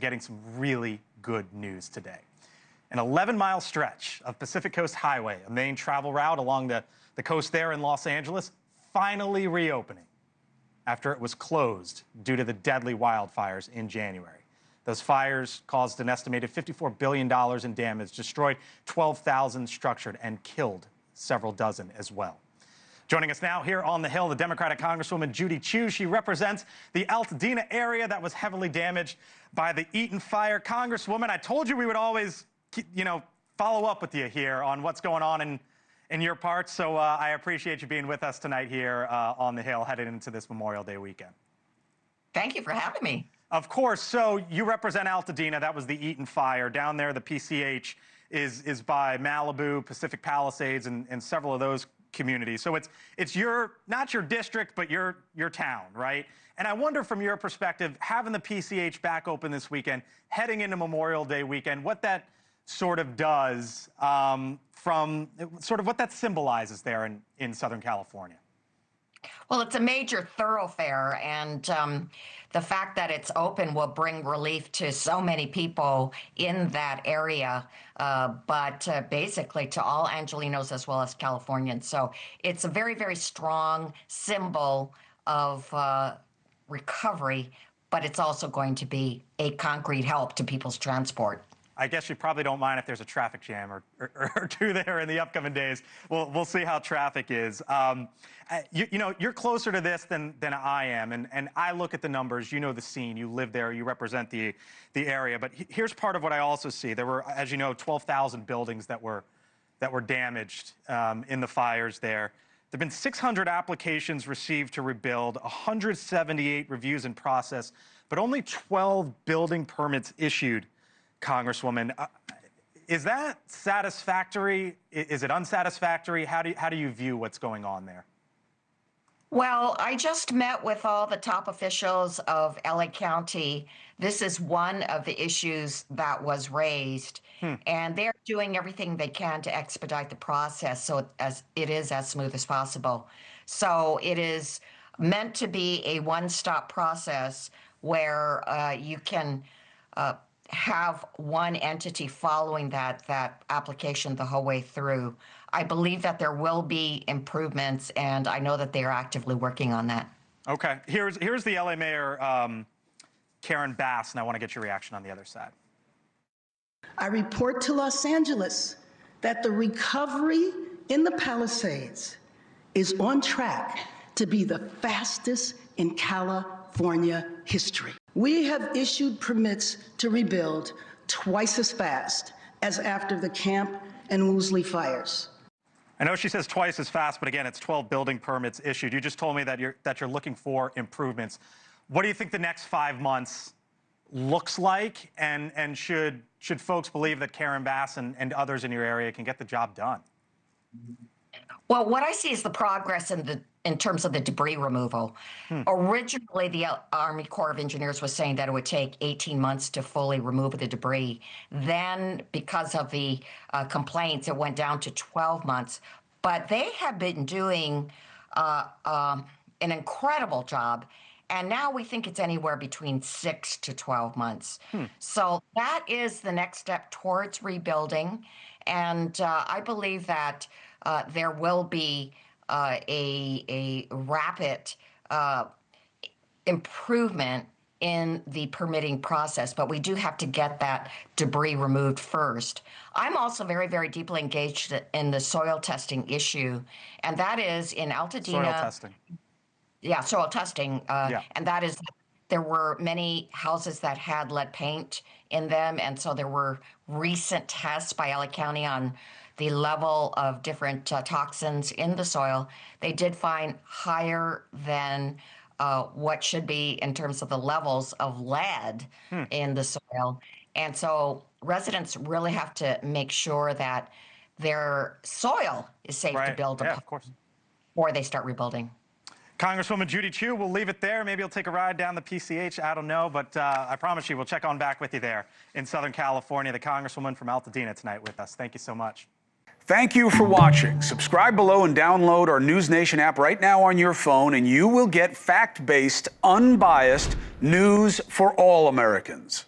Getting some really good news today. An 11-mile stretch of Pacific Coast Highway, a main travel route along the coast there in Los Angeles, finally reopening after it was closed due to the deadly wildfires in January. Those fires caused an estimated $54 billion in damage, destroyed 12,000 structures, and killed several dozen as well. Joining us now here on the Hill, the Democratic Congresswoman Judy Chu. She represents the Altadena area that was heavily damaged by the Eaton Fire. Congresswoman, I told you we would always, follow up with you here on what's going on in your parts. So I appreciate you being with us tonight here on the Hill, headed into this Memorial Day weekend. Thank you for having me. Of course. So you represent Altadena. That was the Eaton Fire. Down there, the PCH is by Malibu, Pacific Palisades, and several of those communities. So it's not your district, but your town, right? And I wonder, from your perspective, having the PCH back open this weekend, heading into Memorial Day weekend, what that sort of does from sort of what that symbolizes there in Southern California. Well, it's a major thoroughfare, and the fact that it's open will bring relief to so many people in that area, but basically to all Angelenos as well as Californians. So it's a very, very strong symbol of recovery, but it's also going to be a concrete help to people's transport. I guess you probably don't mind if there's a traffic jam or two there in the upcoming days. We'll see how traffic is. You're closer to this than I am, and I look at the numbers. You know the scene. You live there. You represent the area. But here's part of what I also see. There were, as you know, 12,000 buildings that were damaged in the fires there. There have been 600 applications received to rebuild, 178 reviews in process, but only 12 building permits issued. Congresswoman, is that satisfactory? Is it unsatisfactory? How do you view what's going on there? Well, I just met with all the top officials of LA County. This is one of the issues that was raised, and they're doing everything they can to expedite the process so it is as smooth as possible. So it is meant to be a one-stop process where you can have one entity following that application the whole way through. I believe that there will be improvements, and I know that they are actively working on that. Okay. Here's the LA Mayor, Karen Bass, and I want to get your reaction on the other side. I report to Los Angeles that the recovery in the Palisades is on track to be the fastest in California history. We have issued permits to rebuild twice as fast as after the Camp and Woolsey fires. I know she says twice as fast, but again, it's 12 building permits issued. You just told me that you're looking for improvements. What do you think the next 5 months looks like, and should folks believe that Karen Bass and others in your area can get the job done? Well, what I see is the progress in terms of the debris removal. Originally, the Army Corps of Engineers was saying that it would take 18 months to fully remove the debris. Then, because of the complaints, it went down to 12 months. But they have been doing an incredible job. And now we think it's anywhere between 6 to 12 months. So that is the next step towards rebuilding. And I believe that there will be a rapid improvement in the permitting process, but we do have to get that debris removed first. I'm also very, very deeply engaged in the soil testing issue, and that is in Altadena. Soil testing. Yeah, soil testing, and that is, there were many houses that had lead paint in them, and so there were recent tests by LA County on the level of different toxins in the soil. They did find higher than what should be in terms of the levels of lead in the soil. And so residents really have to make sure that their soil is safe to build upon before they start rebuilding. Congresswoman Judy Chu, we'll leave it there. Maybe you'll take a ride down the PCH. I don't know, but I promise you we'll check on back with you there in Southern California. The Congresswoman from Altadena tonight with us. Thank you so much. Thank you for watching. Subscribe below and download our NewsNation app right now on your phone, and you will get fact-based, unbiased news for all Americans.